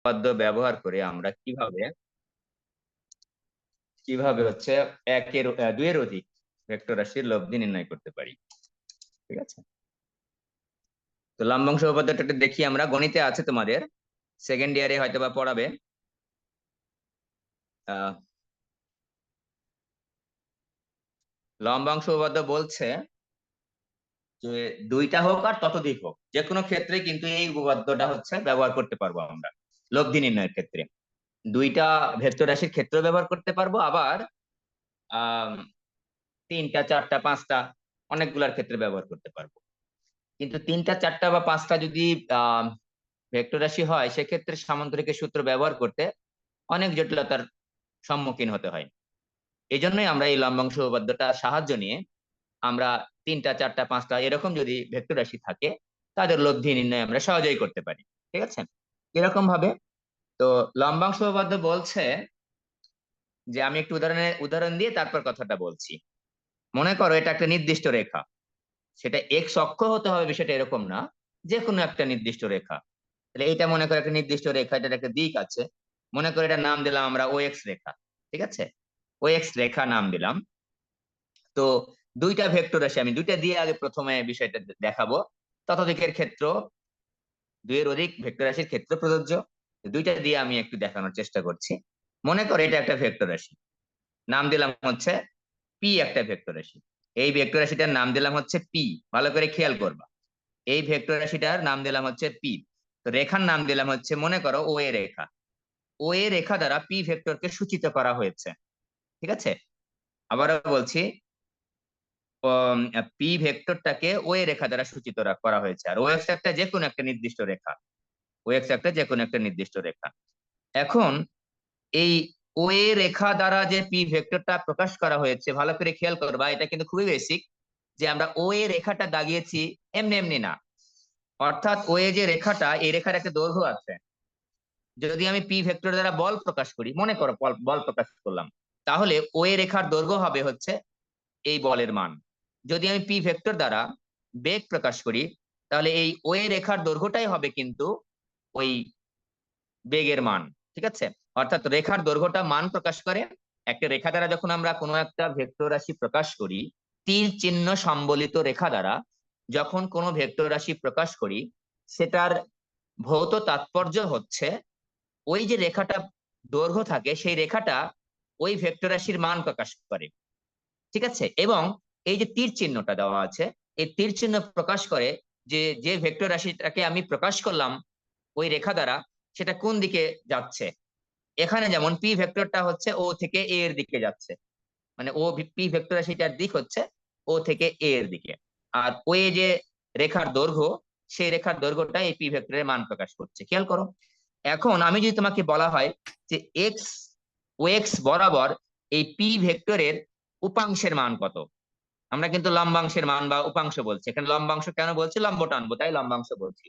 উপপাদ্য ব্যবহার করে আমরা কিভাবে কিভাবে হচ্ছে দুইয়ের অধিক ভেক্টর রাশির লব্ধি নির্ণয় করতে পারি। ঠিক আছে, তো লম্বাংশ উপপাদ্যটা দেখি আমরা, গণিতে আছে তোমাদের, সেকেন্ড ইয়ারে হয়তো বা পড়াবে। লম্বাংশ উপপাদ্য বলছে যে দুইটা হোক আর ততোধিক হোক, যে কোনো ক্ষেত্রে কিন্তু এই উপপাদ্যটা হচ্ছে ব্যবহার করতে পারবো আমরা লব্ধি নির্ণয়ের ক্ষেত্রে। দুইটা ভেক্টর রাশির ক্ষেত্র ব্যবহার করতে পারবো, আবার আহ তিনটা চারটা পাঁচটা অনেকগুলার ক্ষেত্রে ব্যবহার করতে পারবো। কিন্তু তিনটা চারটা বা পাঁচটা যদি আহ ভেক্টর রাশি হয়, সেক্ষেত্রে সামান্তরিকের সূত্র ব্যবহার করতে অনেক জটিলতার সম্মুখীন হতে হয়। এই জন্যই আমরা এই লম্বাংশ উপপাদ্যটা সাহায্য নিয়ে আমরা তিনটা চারটা পাঁচটা এরকম যদি ভেক্টর রাশি থাকে, তাদের লব্ধি নির্ণয় আমরা সহজেই করতে পারি। ঠিক আছে, এরকম ভাবে তো লম্বাংশ উপপাদ্য বলছে যে, আমি একটু উদাহরণ দিয়ে তারপর কথাটা বলছি। মনে করো এটা একটা নির্দিষ্ট রেখা, সেটা এক্স অক্ষ হতে হবে বিষয়টা এরকম না, যে কোনো একটা নির্দিষ্ট রেখা। তাহলে এটা মনে করো একটা নির্দিষ্ট রেখা, এটার একটা দিক আছে, মনে করো এটা নাম দিলাম আমরা ও এক্স রেখা। ঠিক আছে, ও এক্স রেখা নাম দিলাম। তো দুইটা ভেক্টর রাশি, আমি দুইটা দিয়ে আগে প্রথমে বিষয়টা দেখাবো। ততোধিকের ক্ষেত্র, দুইয়ের অধিক ভেক্টর রাশির ক্ষেত্র প্রযোজ্য, দুইটা দিয়ে আমি একটু দেখানোর চেষ্টা করছি। মনে করো এটা একটা ভেক্টর রাশি, নাম দিলাম হচ্ছে পি, একটা ভেক্টর রাশি। এই ভেক্টর রাশিটার নাম দিলাম হচ্ছে পি, ভালো করে খেয়াল করবা। এই ভেক্টর রাশিটার নাম দিলাম হচ্ছে পি। তো রেখার নাম দিলাম হচ্ছে, মনে করো ও এ রেখা। ও এ রেখা দ্বারা পি ভেক্টরকে সূচিত করা হয়েছে। ঠিক আছে, আবারও বলছি, পি ভেক্টরটাকে ও এ রেখা দ্বারা সূচিত করা হয়েছে, আর ও এক্স একটা যে কোনো একটা নির্দিষ্ট রেখা। ও এক্স একটা যে কোনো একটা নির্দিষ্ট রেখা। এখন এই ও এ রেখা দ্বারা যে পি ভেক্টরটা প্রকাশ করা হয়েছে, ভালো করে খেয়াল করবা, এটা কিন্তু খুবই বেসিক, যে আমরা ও এ রেখাটা দাগিয়েছি এমনি এমনি না। অর্থাৎ ও এ যে রেখাটা, এই রেখার একটা দৈর্ঘ্য আছে। যদি আমি পি ভেক্টর দ্বারা বল প্রকাশ করি, মনে করো বল প্রকাশ করলাম, তাহলে ও এ রেখার দৈর্ঘ্য হবে হচ্ছে এই বলের মান। যদি আমি পি ভেক্টর দ্বারা বেগ প্রকাশ করি, তাহলে এই ও এ রেখার দৈর্ঘ্যটাই হবে কিন্তু ওই বেগের মান। ঠিক আছে, অর্থাৎ রেখার দৈর্ঘ্যটা মান প্রকাশ করে। একটা রেখা দ্বারা যখন আমরা কোনো একটা ভেক্টর রাশি প্রকাশ করি, তীর চিহ্ন সম্বলিত রেখা দ্বারা যখন কোনো ভেক্টর রাশি প্রকাশ করি, সেটার ভৌত তাৎপর্য হচ্ছে ওই যে রেখাটা দৈর্ঘ্য থাকে, সেই রেখাটা ওই ভেক্টর রাশির মান প্রকাশ করে। ঠিক আছে, এবং এই যে তীর চিহ্নটা দেওয়া আছে, এই তীর চিহ্ন প্রকাশ করে যে যে ভেক্টর রাশিটাকে আমি প্রকাশ করলাম ওই রেখা দ্বারা, সেটা কোন দিকে যাচ্ছে। এখানে যেমন পি ভেক্টরটা হচ্ছে ও থেকে এ এর দিকে যাচ্ছে, মানে ও পি ভেক্টর রাশিটার দিক হচ্ছে ও থেকে এ এর দিকে। আর ওই যে রেখার দৈর্ঘ্য, সেই রেখার দৈর্ঘ্যটা এই পি ভেক্টরের মান প্রকাশ করছে। খেয়াল করো, এখন আমি যদি তোমাকে বলা হয় যে এক্স, ও এক্স বরাবর এই পি ভেক্টরের উপাংশের মান কত। আমরা কিন্তু লম্বাংশের মান বা উপাংশ বলছি, এখানে লম্বাংশ কেন বলছি, লম্ব টানবো তাই লম্বাংশ বলছি,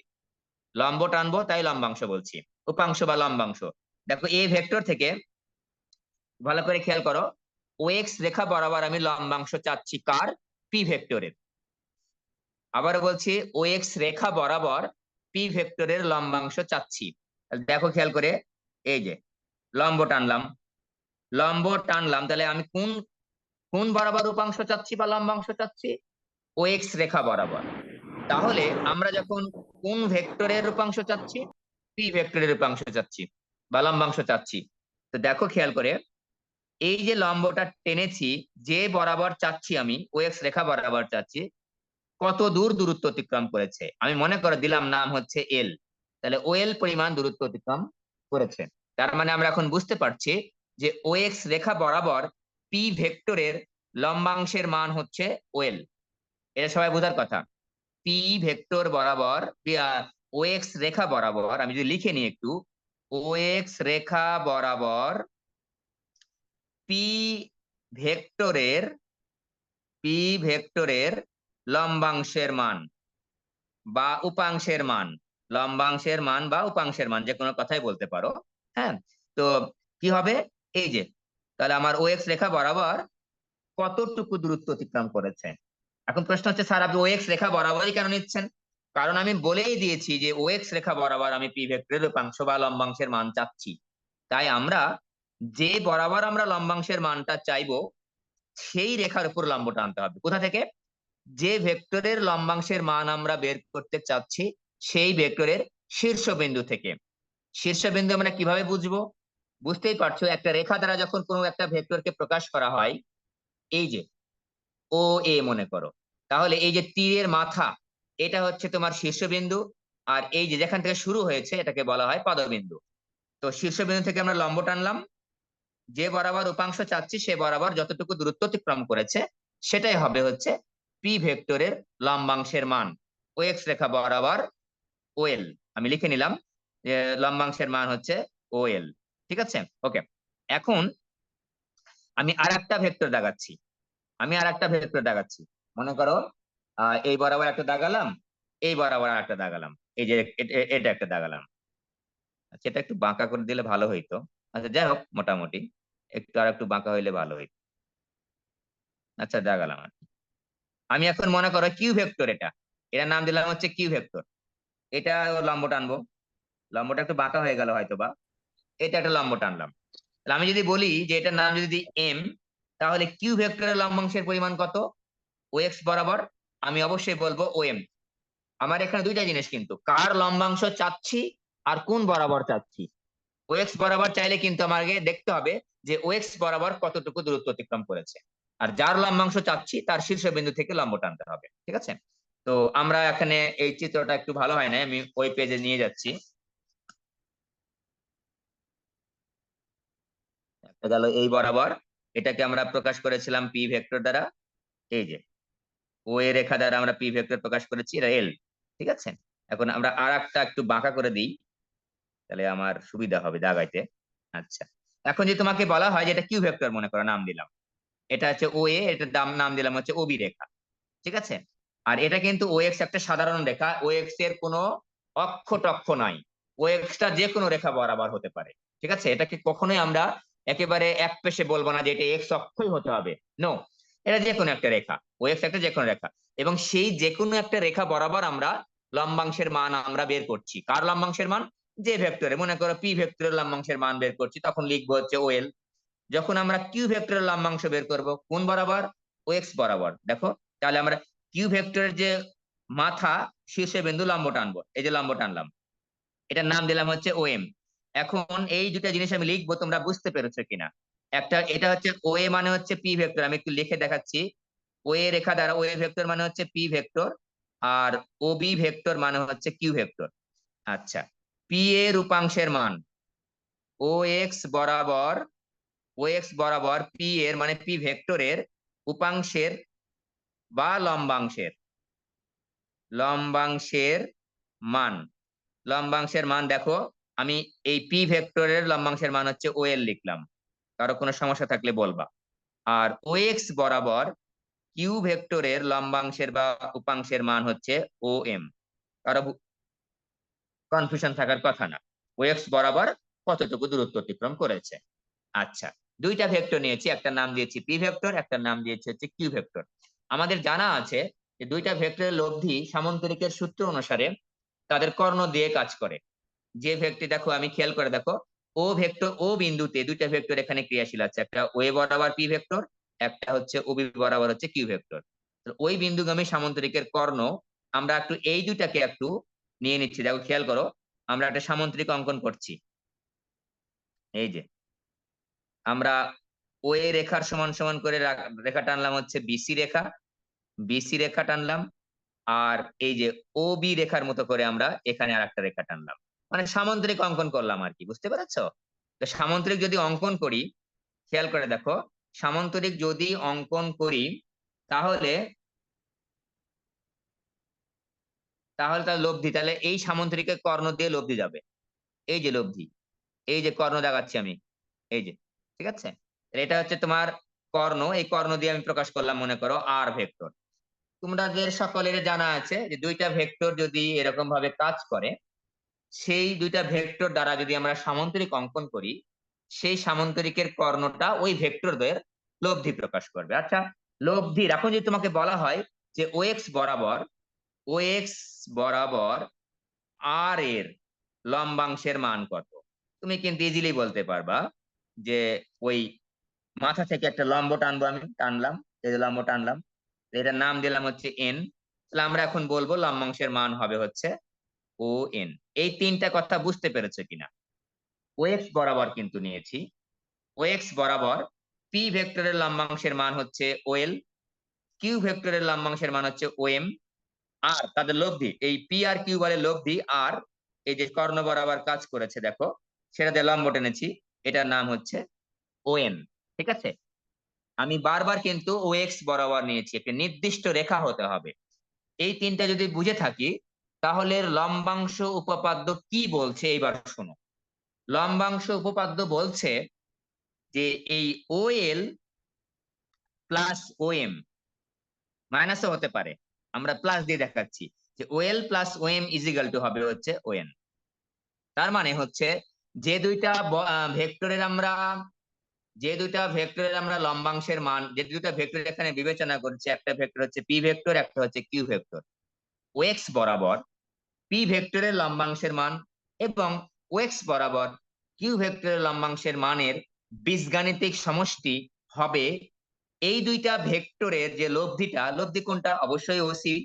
লম্ব টানবো তাই লম্বাংশ বলছি, উপাংশ বা লম্বাংশ। দেখো এই ভেক্টর থেকে ভালো করে খেয়াল করো, ও এক্স রেখা বরাবর আমি লম্বাংশ চাচ্ছি কার, পি ভেক্টরের। আবার বলছি, ও এক্স রেখা বরাবর পি ভেক্টরের লম্বাংশ চাচ্ছি। দেখো খেয়াল করে, এই যে লম্ব টানলাম, লম্ব টানলাম, তাহলে আমি কোন কোন বরাবর উপাংশ চাচ্ছি বা লম্বাংশ চাচ্ছি, ও এক্স রেখা বরাবর। তাহলে আমরা যখন কোন ভেক্টরের উপাংশ চাচ্ছি, পি ভেক্টরের উপাংশ চাচ্ছি বা লম্বাংশ চাচ্ছি। তো দেখো খেয়াল করে, এই যে লম্বটা টেনেছি, যে বরাবর চাচ্ছি আমি, ও এক্স রেখা বরাবর চাচ্ছি, কত দূর দূরত্ব অতিক্রম করেছে, আমি মনে করে দিলাম নাম হচ্ছে এল। তাহলে ও এল পরিমাণ দূরত্ব অতিক্রম করেছে। তার মানে আমরা এখন বুঝতে পারছি যে ও এক্স রেখা বরাবর পি ভেক্টরের লম্বাংশের মান হচ্ছে ও এল। এটা সবাই বোঝার কথা। পি ভেক্টর বরাবর, ও এক্স রেখা বরাবর, আমি যদি লিখে নিই একটু, ও এক্স রেখা বরাবর পি ভেক্টরের পি ভেক্টরের লম্বাংশের মান বা উপাংশের মান, লম্বাংশের মান বা উপাংশের মান যে কোনো কথাই বলতে পারো। হ্যাঁ, তো কি হবে, এই যে, তাহলে আমার ও এক্স রেখা বরাবর কতটুকু দূরত্ব অতিক্রম করেছে। এখন প্রশ্ন হচ্ছে, স্যার আপনি ও এক্স রেখা বরাবরই কেন নিচ্ছেন? কারণ আমি বলেই দিয়েছি যে ওএক্স রেখা বরাবর আমি পি ভেক্টরের উপাংশ বা লম্বাংশের মান চাচ্ছি। তাই আমরা যে বরাবর আমরা লম্বাংশের মানটা চাইবো সেই রেখার উপর লম্ব টানতে হবে। কোথা থেকে? যে ভেক্টরের লম্বাংশের মান আমরা বের করতে চাচ্ছি সেই ভেক্টরের শীর্ষবিন্দু থেকে। শীর্ষবিন্দু আমরা কিভাবে বুঝবো? বুঝতেই পারছো, একটা রেখা দ্বারা যখন কোনো একটা ভেক্টরকে প্রকাশ করা হয়, এই যে ও এ মনে করো, তাহলে এই যে তীরের মাথা, এটা হচ্ছে তোমার শীর্ষবিন্দু, আর এই যে যেখান থেকে শুরু হয়েছে এটাকে বলা হয় পাদবিন্দু। তো শীর্ষবিন্দু থেকে আমরা লম্ব টানলাম, যে বরাবর উপাংশ চাচ্ছি সে বরাবর যতটুকু দূরত্ব অতিক্রম করেছে সেটাই হবে হচ্ছে পি ভেক্টরের লম্বাংশের মান। ও এক্স রেখা বরাবর ওএল আমি লিখে নিলাম যে লম্বাংশের মান হচ্ছে ওএল। ঠিক আছে, ওকে। এখন আমি আর একটা ভেক্টর দাগাচ্ছি, মনে করো এই বরাবর একটা দাগালাম, এই বরাবর আর একটা দাগালাম, এই যে এটা একটা দাগালাম। আচ্ছা, এটা একটু বাঁকা করে দিলে ভালো হইতো। আচ্ছা যাই হোক, মোটামুটি একটু আর একটু বাঁকা হইলে ভালো হইতো। আচ্ছা দাগালাম আর কি। আমি এখন মনে করো কিউ ভেক্টর, এটার নাম দিলাম হচ্ছে কিউ ভেক্টর। এটা লম্ব টানবো, লম্বটা একটু বাঁকা হয়ে গেল হয়তো বা, এটা একটা লম্ব টানলাম। তাহলে আমি যদি বলি যে এটার নাম যদি এম, তাহলে কিউ ভেক্টরের লম্বাংশের পরিমাণ কত? ও এক্স বরাবর আমি অবশ্যই বলবো ও এম। আমার এখানে দুইটা জিনিস, কিন্তু কার লম্বাংশ চাচ্ছি আর কোন বরাবর চাচ্ছি। ও এক্স বরাবর চাইলে কিন্তু আমাকে দেখতে হবে যে ও এক্স বরাবর কতটুকু দূরত্ব অতিক্রম করেছে, আর যার লম্বাংশ চাচ্ছি তার শীর্ষবিন্দু থেকে লম্ব টানতে হবে। ঠিক আছে, তো আমরা এখানে এই চিত্রটা একটু ভালো হয় না, আমি ওই পেজে নিয়ে যাচ্ছি। একটা গেল এই বরাবর, এটাকে আমরা প্রকাশ করেছিলাম পি ভেক্টর দ্বারা। এই যে ও এ রেখা দ্বারা আমরা পি ভেক্টর প্রকাশ করেছি, এটা এল। ঠিক আছে, এখন আমরা আর একটা একটু বাঁকা করে দিই, তাহলে আমার সুবিধা হবে দাগাইতে। আচ্ছা, এখন যে তোমাকে বলা হয় যে এটা কিউ ভেক্টর মনে করো, নাম দিলাম, এটা হচ্ছে ও এ, এটার নাম দিলাম হচ্ছে ওবি রেখা। ঠিক আছে, আর এটা কিন্তু ও এক্স একটা সাধারণ রেখা, ও এক্স এর কোনো অক্ষ টক্ষ নাই। ও এক্স টা যে কোনো রেখা বরাবর হতে পারে। ঠিক আছে, এটাকে কখনোই আমরা একেবারে এক পেশে বলবো না যে এটা এক্স অক্ষই হতে হবে, নো। এটা যে কোনো একটা রেখা, ও এক্স একটা যে কোনো রেখা, এবং সেই যে কোনো একটা রেখা বরাবর আমরা লম্বাংশের মান আমরা বের করছি। কার লম্বাংশের মান? যে ভেক্টরে, মনে করো পি ভেক্টরের লম্বাংশের মান বের করছি, তখন লিখবো হচ্ছে ওএল। যখন আমরা কিউ ভেক্টরের লম্বাংশ বের করব কোন বরাবর? ও এক্স বরাবর, দেখো, তাহলে আমরা কিউ ভেক্টরের যে মাথা, শীর্ষে বিন্দু লম্ব টানবো, এই যে লম্ব টানলাম, এটার নাম দিলাম হচ্ছে ও এম। এখন এই দুটা জিনিস আমি লিখবো, তোমরা বুঝতে পেরেছো কিনা? একটা, এটা হচ্ছে ও এ মানে হচ্ছে পি ভেক্টর, আমি একটু লিখে দেখাচ্ছি। ও এ রেখা দ্বারা ও এ ভেক্টর মানে হচ্ছে পি ভেক্টর, আর ও বি ভেক্টর মানে হচ্ছে কিউ ভেক্টর। আচ্ছা, পি এর উপাংশের মান ও এক্স বরাবর, ও এক্স বরাবর পি এর মানে পি ভেক্টরের উপাংশের বা লম্বাংশের, লম্বাংশের মান, লম্বাংশের মান দেখো, আমি এই পি ভেক্টরের লম্বাংশের মান হচ্ছে ও এল লিখলাম, কারো কোনো সমস্যা থাকলে বলবা। আর ও এক্স বরাবর কিউ ভেক্টরের লম্বাংশের বা উপাংশের মান হচ্ছে ও এম, কারো কনফিউশন থাকার কথা না। ও এক্স বরাবর কতটুকু দূরত্ব অতিক্রম করেছে। আচ্ছা, দুইটা ভেক্টর নিয়েছি, একটা নাম দিয়েছি পি ভেক্টর, একটা নাম দিয়েছি হচ্ছে কিউ ভেক্টর। আমাদের জানা আছে যে দুইটা ভেক্টরের লব্ধি সামান্তরিকের সূত্র অনুসারে তাদের কর্ণ দিয়ে কাজ করে। যে ভেক্টর, দেখো আমি খেয়াল করে দেখো, ও ভেক্টর, ও বিন্দুতে দুইটা ভেক্টর এখানে ক্রিয়াশীল আছে, একটা ও এ বরাবর পি ভেক্টর, একটা হচ্ছে ও বি বরাবর হচ্ছে কিউ ভেক্টর। ওই বিন্দুগামী সামান্তরিকের কর্ণ আমরা একটু এই দুইটাকে একটু নিয়ে নিচ্ছি, দেখো খেয়াল করো, আমরা একটা সামান্তরিক অঙ্কন করছি। এই যে আমরা ও এ রেখার সমান সমান করে রেখা টানলাম হচ্ছে বিসি রেখা, বিসি রেখা টানলাম, আর এই যে ও বি রেখার মতো করে আমরা এখানে আর একটা রেখা টানলাম, মানে সামান্তরিক অঙ্কন করলাম আর কি, বুঝতে পেরেছো? তো সামান্তরিক যদি অঙ্কন করি, খেয়াল করে দেখো, সামান্তরিক যদি অঙ্কন করি তাহলে, তাহলে তার লব্ধি, তাহলে এই সামান্তরিকের কর্ণ দিয়ে লব্ধি যাবে, এই যে লব্ধি, এই যে কর্ণ দেখাচ্ছি আমি, এই যে, ঠিক আছে, তাহলে এটা হচ্ছে তোমার কর্ণ, এই কর্ণ দিয়ে আমি প্রকাশ করলাম মনে করো আর ভেক্টর। তোমাদের সকলের জানা আছে যে দুইটা ভেক্টর যদি এরকম ভাবে কাজ করে, সেই দুইটা ভেক্টর দ্বারা যদি আমরা সামান্তরিক অঙ্কন করি, সেই সামান্তরিকের কর্ণটা ওই ভেক্টরদের লব্ধি প্রকাশ করবে। আচ্ছা, লব্ধির এখন যদি তোমাকে বলা হয় যে ও এক্স বরাবর ও এক্স বরাবর আর এর লম্বাংশের মান কত? তুমি কিন্তু ইজিলি বলতে পারবা যে ওই মাথা থেকে একটা লম্ব টানবো, আমি টানলাম, এই যে লম্ব টানলাম, এটার নাম দিলাম হচ্ছে এন। তাহলে আমরা এখন বলবো লম্বাংশের মান হবে হচ্ছে ও এন। এই তিনটা কথা বুঝতে পেরেছো কিনা? ও এক্স বরাবর কিন্তু নিয়েছি, ও এক্স বরাবর পি ভেক্টরের লম্বাংশের মান হচ্ছে ও এল, কিউ ভেক্টরের লম্বাংশের মান হচ্ছে ও এম, আর তাদের লব্ধি এই পি আর কিউ বলে লব্ধি, আর এই যে কর্ণ বরাবর কাজ করেছে দেখো, সেটা দিয়ে লম্ব টেনেছি, এটার নাম হচ্ছে ও এন। ঠিক আছে, আমি বারবার কিন্তু ও এক্স বরাবর নিয়েছি, একটা নির্দিষ্ট রেখা হতে হবে। এই তিনটা যদি বুঝে থাকি, তাহলে লম্বাংশ উপপাদ্য কি বলছে এইবার শোনো। লম্বাংশ উপপাদ্য বলছে যে এই ও এল প্লাস ও এম, মাইনাসও হতে পারে, আমরা প্লাস দিয়ে দেখাচ্ছি, যে ও এল প্লাস ও এম ইজিক্যাল টু হবে হচ্ছে ও এন। তার মানে হচ্ছে যে দুইটা ভেক্টরের আমরা লম্বাংশের মান, যে দুইটা ভেক্টর এখানে বিবেচনা করছি, একটা ভেক্টর হচ্ছে পি ভেক্টর, একটা হচ্ছে কিউ ভেক্টর। ও এক্স বরাবর পি ভেক্টরের লম্বাংশের মান এবং ও এক্স বরাবর কিউ ভেক্টরের লম্বাংশের মানের বীজগাণিতিক সমষ্টি হবে এই দুইটা ভেক্টরের যে লব্ধিটা, লব্ধি কোনটা? অবশ্যই ওসি।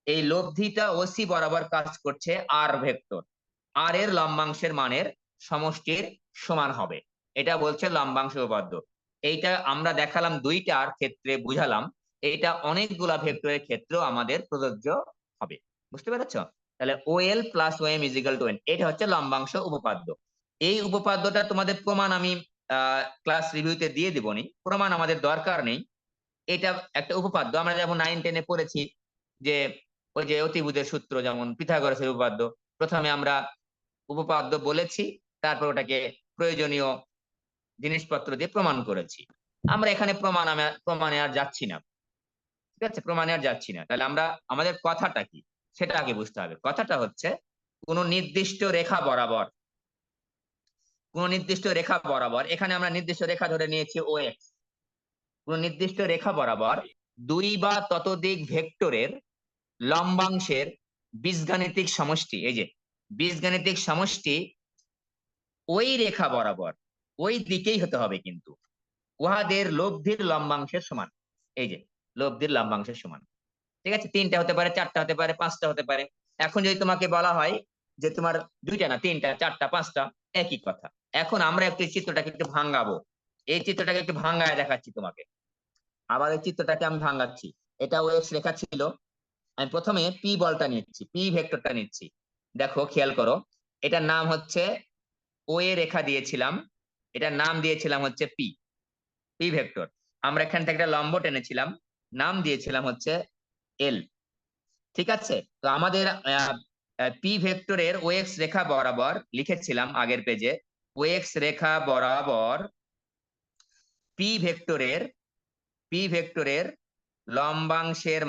এই লব্ধিটা ওসি বরাবর কাজ করছে আর ভেক্টর, আর এর লম্বাংশের মানের সমষ্টির সমান হবে। এটা বলছে লম্বাংশ উপপাদ্য। এইটা আমরা দেখালাম দুইটার ক্ষেত্রে, বুঝালাম এটা অনেকগুলা ভেক্টরের ক্ষেত্রেও আমাদের প্রযোজ্য হবে। বুঝতে পেরেছ? তাহলে ও এল প্লাস ও এম ইজিক্যাল টু এন, এটা হচ্ছে লম্বাংশ উপপাদ্য। এই উপপাদ্যটা তোমাদের প্রমাণ আমি ক্লাস রিভিউতে দিয়ে দিবনি, প্রমাণ আমাদের দরকার নেই। এটা একটা উপপাদ্য, আমরা যেমন 9-10-এ পড়েছি যে ওই যে অতিভুজের সূত্র, যেমন পিথাগোরাসের উপপাদ্য, প্রথমে আমরা উপপাদ্য বলেছি, তারপর ওটাকে প্রয়োজনীয় জিনিসপত্র দিয়ে প্রমাণ করেছি। আমরা এখানে প্রমাণে আর যাচ্ছি না। ঠিক আছে, প্রমাণে আর যাচ্ছি না। তাহলে আমরা আমাদের কথাটা কি সেটা আগে বুঝতে হবে। কথাটা হচ্ছে কোন নির্দিষ্ট রেখা বরাবর, এখানে আমরা নির্দিষ্ট রেখা ধরে নিয়েছি ও এক্স। কোন নির্দিষ্ট রেখা বরাবর দুই বা ততোধিক ভেক্টরের লম্বাংশের বীজগাণিতিক সমষ্টি, এই যে বীজগাণিতিক সমষ্টি ওই রেখা বরাবর ওই দিকেই হতে হবে, কিন্তু উহাদের লব্ধির লম্বাংশের সমান। এই যে লব্ধির লম্বাংশের সমান। ঠিক আছে, তিনটা হতে পারে, চারটা হতে পারে, পাঁচটা হতে পারে। এখন যদি তোমাকে বলা হয় যে তোমার দুইটা না, তিনটা, চারটা, পাঁচটা, একই কথা। এখন আমরা একটু চিত্রটাকে একটু ভাঙাবো, এই চিত্রটাকে একটু ভাঙায় দেখাচ্ছি তোমাকে। আবার এই চিত্রটাকে আমি ভাঙাচ্ছি। এটা ও এক্স রেখা ছিল, আমি প্রথমে পি বলটা নিচ্ছি, পি ভেক্টরটা নিচ্ছি। দেখো খেয়াল করো, এটার নাম হচ্ছে ও এ রেখা দিয়েছিলাম, এটার নাম দিয়েছিলাম হচ্ছে পি, পি ভেক্টর। আমরা এখান থেকে একটা লম্ব টেনেছিলাম, নাম দিয়েছিলাম হচ্ছে এল। ঠিক আছে, তো আমাদের পি ভেক্টরের ও এক্স রেখা বরাবর লিখেছিলাম আগের পেজে, ও এক্স রেখা বরাবর পি ভেক্টরের লম্বাংশের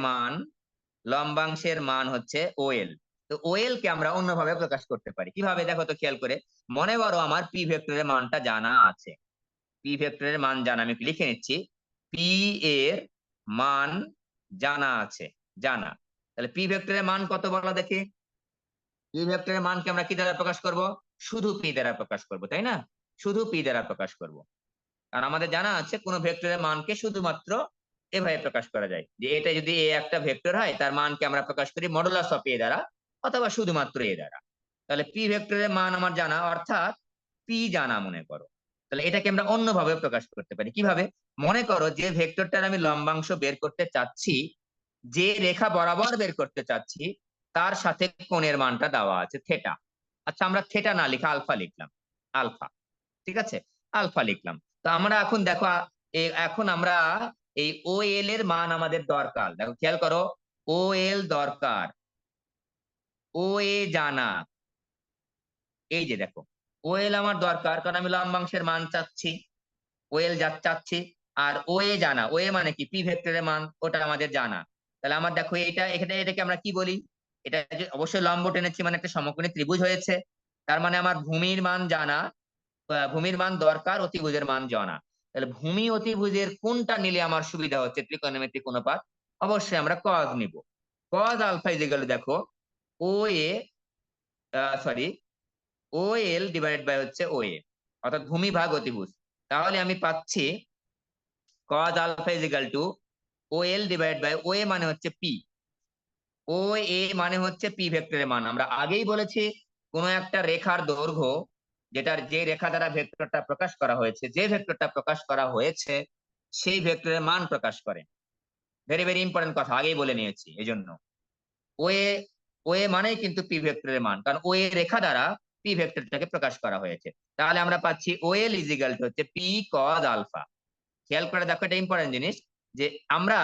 মান, হচ্ছে ওএল। তো ওএল কে আমরা অন্যভাবে প্রকাশ করতে পারি কিভাবে? দেখো তো খেয়াল করে, মনে করো আমার পি ভেক্টরের মানটা জানা আছে, পি ভেক্টরের মান জানা, আমি লিখে নিচ্ছি, পি এর মান জানা আছে, জানা। তাহলে পি ভেক্টরের মান কত বলো দেখি? পি ভেক্টরের মানকে আমরা কি দ্বারা প্রকাশ করব? শুধু পি দ্বারা প্রকাশ করব, তাই না? শুধু পি দ্বারা প্রকাশ করব, কারণ আমাদের জানা আছে কোন ভেক্টরের মানকে শুধুমাত্র এভাবে প্রকাশ করা যায়, যে এটা যদি এ একটা ভেক্টর হয়, তার মানকে আমরা প্রকাশ করি মডুলাস অফ এ দ্বারা, অথবা শুধুমাত্র এ দ্বারা। তাহলে পি ভেক্টরের মান আমার জানা, অর্থাৎ পি জানা মনে করো। তাহলে এটাকে আমরা অন্যভাবে প্রকাশ করতে পারি কিভাবে? মনে করো যে ভেক্টরটার আমি লম্বাংশ বের করতে চাচ্ছি, যে রেখা বরাবর বের করতে চাচ্ছি, তার সাথে কোণের মানটা দেওয়া আছে থেটা। আচ্ছা, আমরা থেটা না লিখে আলফা লিখলাম, আলফা। ঠিক আছে, আলফা লিখলাম। তো আমরা এখন দেখো এখন আমরা এই ও এল এর মান আমাদের দরকার, দেখো খেয়াল করো, ও এল দরকার, ও এ জানা। এই যে দেখো, ও এল আমার দরকার কারণ আমি লম্বাংশের মান চাচ্ছি, ও এল চাচ্ছি। আর ও এ জানা, ও এ মানে কি? পি ভেক্টরের মান, ওটা আমাদের জানা। তাহলে আমার দেখো এটা, এটাকে আমরা কি বলি? এটা অবশ্যই লম্ব টেনেছি মানে একটা সমকোণী ত্রিভুজ হয়েছে, তার মানে আমার ভূমির মান জানা, ভূমির মান দরকার, অতিভুজের মান জানা। তাহলে ভূমি অতিভুজের কোনটা নিলে আমার সুবিধা হচ্ছে ত্রিকোণমিতিক অনুপাত? অবশ্যই আমরা কজ নিব। কজ আলফা ইজিক্যাল টু দেখো O A sorry O L divide by হচ্ছে ও এ, অর্থাৎ ভূমি ভাগ অতিভুজ। তাহলে আমি পাচ্ছি cos alpha equal to O L divide by O A মানে হচ্ছে পি, ও এ মানে হচ্ছে পি ভেক্টরের মান। আমরা আগেই বলেছি কোনো একটা রেখার দৈর্ঘ্য, যেটার যে রেখা দ্বারা ভেক্টরটা প্রকাশ করা হয়েছে, যে ভেক্টরটা প্রকাশ করা হয়েছে সেই ভেক্টরের মান প্রকাশ করে। ভেরি ভেরি ইম্পর্টেন্ট কথা, আগেই বলে নিয়েছি। এই জন্য ও এ, ও এ মানেই কিন্তু পি ভেক্টরের মান, কারণ ও এ রেখা দ্বারা পি ভেক্টরটাকে প্রকাশ করা হয়েছে। তাহলে আমরা পাচ্ছি ও এল ইজিক্যাল টু হচ্ছে পি কজ আলফা। খেয়াল করে দেখো, এটা ইম্পর্টেন্ট জিনিস যে আমরা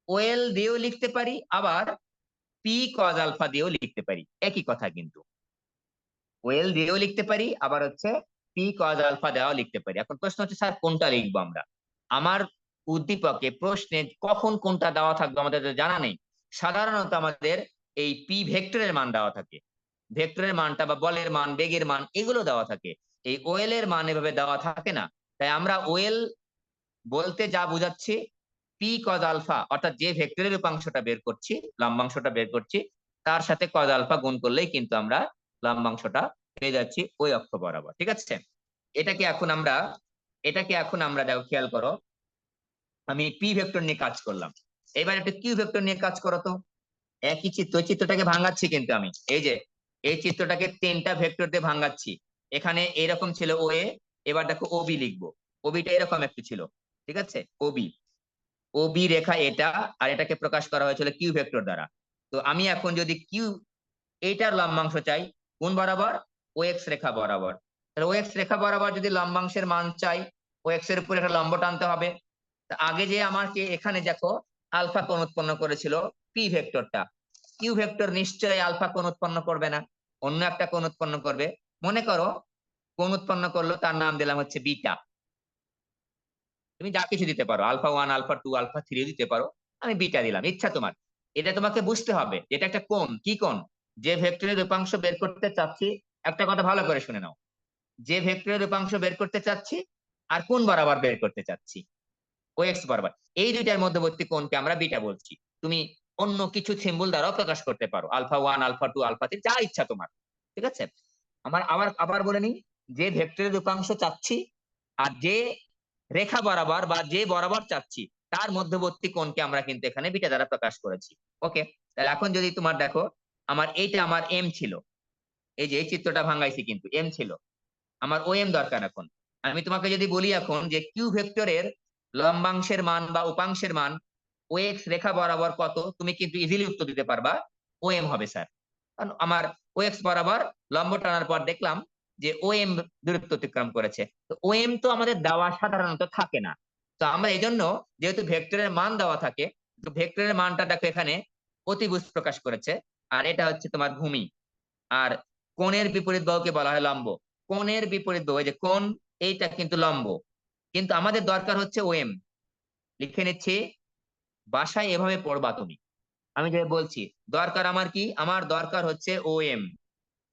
ওএল দিয়েও লিখতে পারি, আবার পি কজ আলফা দিয়েও লিখতে পারি, একই কথা কিন্তু। ওয়েল দিয়েও লিখতে পারি, আবার হচ্ছে পি কজ আলফা দেওয়াও লিখতে পারি। এখন প্রশ্ন হচ্ছে স্যার কোনটা লিখবো আমরা? আমার উদ্দীপকে প্রশ্নে কখন কোনটা দেওয়া থাকবে আমাদের তো জানা নেই। সাধারণত আমাদের এই পি ভেক্টরের মান দেওয়া থাকে, ভেক্টরের মানটা বা বলের মান, বেগের মান এগুলো দেওয়া থাকে। এই ওয়েল এর মান এভাবে দেওয়া থাকে না। তাই আমরা ওয়েল বলতে যা বুঝাচ্ছি, পি কজ আলফা অর্থাৎ যে ভেক্টরের উপাংশটা বের করছি, লম্বাংশটা বের করছি, তার সাথে কজ আলফা গুণ করলেই কিন্তু আমরা লম্বাংশটা পেয়ে যাচ্ছি ওই অক্ষ বরাবর। ঠিক আছে, এটাকে এখন আমরা দেখো, খেয়াল করো, আমি পি ভেক্টর নিয়ে কাজ করলাম। এবার একটা কিউ ভেক্টর নিয়ে কাজ করো তো। একই চিত্র, চিত্রটাকে ভাঙাচ্ছি কিন্তু আমি, এই যে এই চিত্রটাকে তিনটা ভেক্টর দিয়ে ভাঙাচ্ছি। এখানে এরকম ছিল ও এ, এবার দেখো ওবি লিখবো। ওবিটা এরকম একটু ছিল, ঠিক আছে, ওবি, ও বি রেখা এটা, আর এটাকে প্রকাশ করা হয়েছিল কিউ ভেক্টর দ্বারা। তো আমি এখন যদি কিউ এইটার লম্বাংশ চাই কোন বরাবর? ও এক্স রেখা বরাবর। তাহলে ও এক্স রেখা বরাবর যদি লম্বাংশের মান চাই, ও এক্স এর উপর একটা লম্ব টানতে হবে। তা আগে যে আমাকে এখানে দেখো আলফা কোণ উৎপন্ন করেছিল পি ভেক্টরটা, কিউ ভেক্টর নিশ্চয়ই আলফা কোণ উৎপন্ন করবে না, অন্য একটা কোণ উৎপন্ন করবে। মনে করো কোণ উৎপন্ন করলো, তার নাম দিলাম হচ্ছে বিটা। তুমি যা কিছু দিতে পারো, alpha one, alpha two, alpha three দিতে পারো, আমি বিটা দিলাম, ইচ্ছা তোমার। এটা তোমাকে বুঝতে হবে, এটা একটা কোণ। কি কোণ? যে ভেক্টরের উপাংশ বের করতে চাচ্ছি, একটা কথা ভালো করে শুনে নাও, যে ভেক্টরের উপাংশ বের করতে চাচ্ছি আর কোণ বরাবর বের করতে চাচ্ছি, ও এক্স বরাবর, এই দুইটার মধ্যবর্তী কোণকে আমরা বিটা বলছি। তুমি অন্য কিছু সিম্বল দ্বারাও প্রকাশ করতে পারো, alpha one, alpha two, alpha three, যা ইচ্ছা তোমার। ঠিক আছে, আমার আবার আবার বলে নিই, যে ভেক্টরের উপাংশ চাচ্ছি আর যে রেখা বরাবর বা যে বরাবর চাচ্ছি তার মধ্যবর্তী কোণকে আমরা কিন্তু এখানে বিটা দ্বারা প্রকাশ করেছি। ওকে, তাহলে এখন যদি তোমার দেখো, আমার এইটা আমার এম ছিল, এই যে এই চিত্রটা ভাঙাইছি কিন্তু এম ছিল, আমার ও এম দরকার। এখন আমি তোমাকে যদি বলি এখন যে কিউ ভেক্টরের লম্বাংশের মান বা উপাংশের মান ও এক্স রেখা বরাবর কত, তুমি কিন্তু ইজিলি উত্তর দিতে পারবা ও এম হবে স্যার। কারণ আমার ও এক্স বরাবর লম্ব টানার পর দেখলাম যে ও এম দূরত্ব অতিক্রম করেছে। তো ও এম তো আমাদের দেওয়া সাধারণত থাকে না। তো আমরা এই জন্য, যেহেতু ভেক্টরের মান দেওয়া থাকে, তো ভেক্টরের মানটা দেখো এখানে অতিভুজ প্রকাশ করেছে, আর এটা হচ্ছে তোমার ভূমি। আর কোণের বিপরীত বাহুকে বলা হয় লম্ব। কোণের বিপরীত বাহু, এই যে কোণ, এইটা কিন্তু লম্ব, কিন্তু আমাদের দরকার হচ্ছে ওএম। লিখে নিচ্ছি, বাসায় এভাবে পড়বা তুমি। আমি যে বলছি দরকার আমার কি, আমার দরকার হচ্ছে ওএম।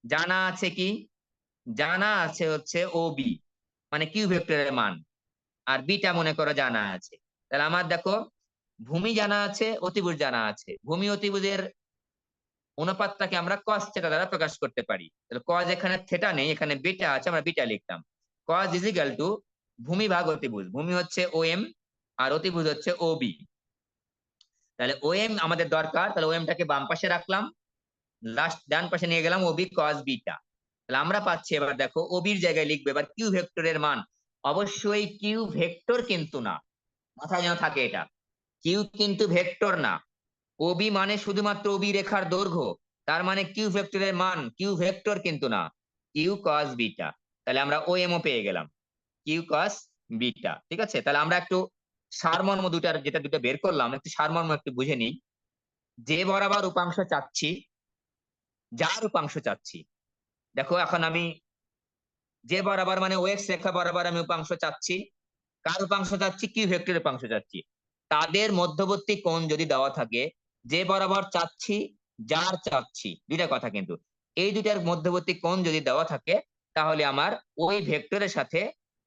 জানা আছে কি? জানা আছে হচ্ছে ও বি, মানে কিউ ভেক্টরের মান, আর বিটা মনে করো জানা আছে। তাহলে আমার দেখো ভূমি জানা আছে, অতিভুজ জানা আছে। ভূমি অতিভুজের অনুপাতটাকে আমরা কস থিটা দ্বারা প্রকাশ করতে পারি। তাহলে কজ, এখানে থিটা নেই, এখানে বিটা আছে, আমরা বিটা লিখতাম। কজ ইজ ইকাল টু ভূমি ভাগ অতিভুজ, ভূমি হচ্ছে ও এম আর অতিভুজ হচ্ছে ও বি। তাহলে ও এম আমাদের দরকার, তাহলে ও এমটাকে বাম পাশে রাখলাম, লাস্ট ডান পাশে নিয়ে গেলাম ওবি কজ বিটা। তাহলে আমরা পাচ্ছি, এবার দেখো ওবির জায়গায় লিখবে এবার কিউ ভেক্টরের মান। অবশ্যই কিউ ভেক্টর কিন্তু না, মাথায় যেন থাকে এটা, কিউ কিন্তু ভেক্টর না। ওবি মানে শুধুমাত্র ওবি রেখার দৈর্ঘ্য, তার মানে কিউ ভেক্টরের মান কিউ ভেক্টর কিন্তু না, কিউ কস বিটা। তাহলে আমরা ও এমও পেয়ে গেলাম, কিউ কস বিটা। ঠিক আছে, তাহলে আমরা একটু সারমর্ম দুটার, যেটা দুটো বের করলাম, একটু সারমর্ম একটু বুঝে নিই। যে বরাবর উপাংশ চাচ্ছি, যার উপাংশ চাচ্ছি, দেখো এখন আমি যে বরাবর মানে ও এক্স রেখা বরাবর আমি উপাংশ চাচ্ছি, কার উপাংশ চাচ্ছি? কিউ ভেক্টরের উপাংশ চাচ্ছি। তাদের মধ্যবর্তী কোণ যদি দেওয়া থাকে, যে বরাবর চাচ্ছি, যার চাচ্ছি, দুইটা কথা কিন্তু, এই দুইটার মধ্যবর্তী কোণ যদি দেওয়া থাকে, তাহলে আমার ওই ভেক্টরের সাথে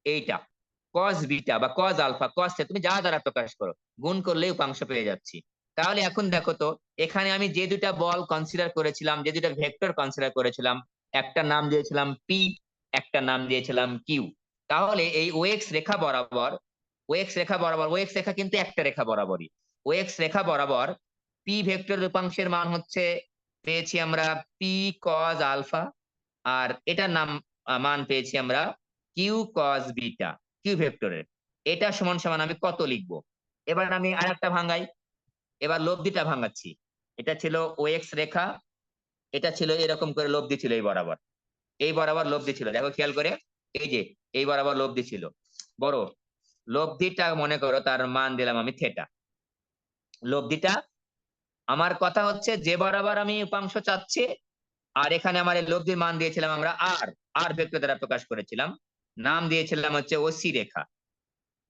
এইটা কস বিটা বা কস আলফা, কস তুমি যা দ্বারা প্রকাশ করো, গুণ করলেই উপাংশ পেয়ে যাচ্ছি। তাহলে এখন দেখো তো, এখানে আমি যে দুটা বল কনসিডার করেছিলাম, যে দুটা ভেক্টর কনসিডার করেছিলাম, একটা নাম দিয়েছিলাম পি, একটা নাম দিয়েছিলাম কিউ। তাহলে এই ওএক্স রেখা বরাবর, ওএক্স রেখা কিন্তু একটা রেখা বরাবরই, ওএক্স রেখা বরাবর পি ভেক্টর উপাংশের মান হচ্ছে, পেয়েছি আমরা পি কজ আলফা, আর এটার নাম মান পেয়েছি আমরা কিউ কজ বিটা, কিউ ভেক্টরের। এটা সমান সমান আমি কত লিখবো? এবার আমি আরেকটা ভাঙাই, এবার লব্ধিটা ভাঙাচ্ছি। এটা ছিল ওএক্স রেখা, এটা ছিল এরকম করে লব্ধি ছিল এই বরাবর, এই বরাবর লব্ধি ছিল, দেখো খেয়াল করে, এই যে এই বরাবর লব্ধি ছিল, বড় লব্ধিটা মনে করো তার মান দিলাম আমি থেটা। লব্ধিটা, আমার কথা হচ্ছে যে বরাবর আমি উপাংশ চাচ্ছি, আর এখানে আমার এই লব্ধির মান দিয়েছিলাম আমরা আর, আর ভেক্টর দ্বারা প্রকাশ করেছিলাম, নাম দিয়েছিলাম হচ্ছে ওসি রেখা।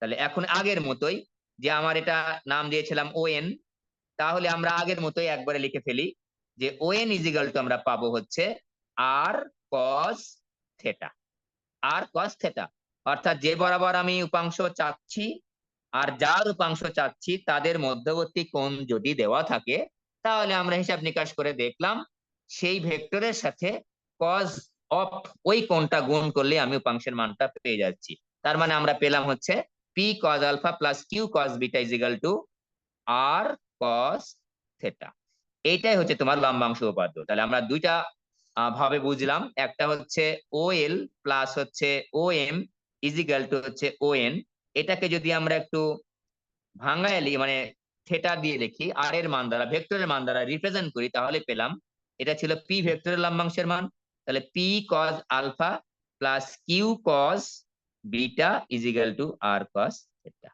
তাহলে এখন আগের মতোই, যে আমার এটা নাম দিয়েছিলাম ওএন, তাহলে আমরা আগের মতোই একবারে লিখে ফেলি যে ওএন ইজিক্যাল টু আমরা পাবো হচ্ছে আর কস থেটা, আর কস থেটা। অর্থাৎ যে বরাবর আমি উপাংশ চাচ্ছি আর যার উপাংশ চাচ্ছি তাদের মধ্যবর্তী কোণ যদি দেওয়া থাকে, তাহলে আমরা হিসাব নিকাশ করে দেখলাম সেই ভেক্টরের সাথে কজ অফ ওই কোণটা গুণ করলে আমি উপাংশের মানটা পেয়ে যাচ্ছি। তার মানে আমরা পেলাম হচ্ছে P cos alpha plus Q cos beta equal to R cos theta. এইটাই হচ্ছে তোমার লম্বাংশ উপপাদ্য। তাহলে আমরা দুইটা ভাবে বুঝলাম, একটা হচ্ছে ও এল প্লাস হচ্ছে ও এম ইজিক্যাল টু হচ্ছে ও এন। এটাকে যদি আমরা একটু ভাঙায় মানে থেটা দিয়ে লিখি, আর এর মান দ্বারা, ভেক্টরের মান দ্বারা রিপ্রেজেন্ট করি, তাহলে পেলাম এটা ছিল পি ভেক্টরের লম্বাংশের মান। তাহলে P cos alpha plus Q cos beta equal to R cos theta.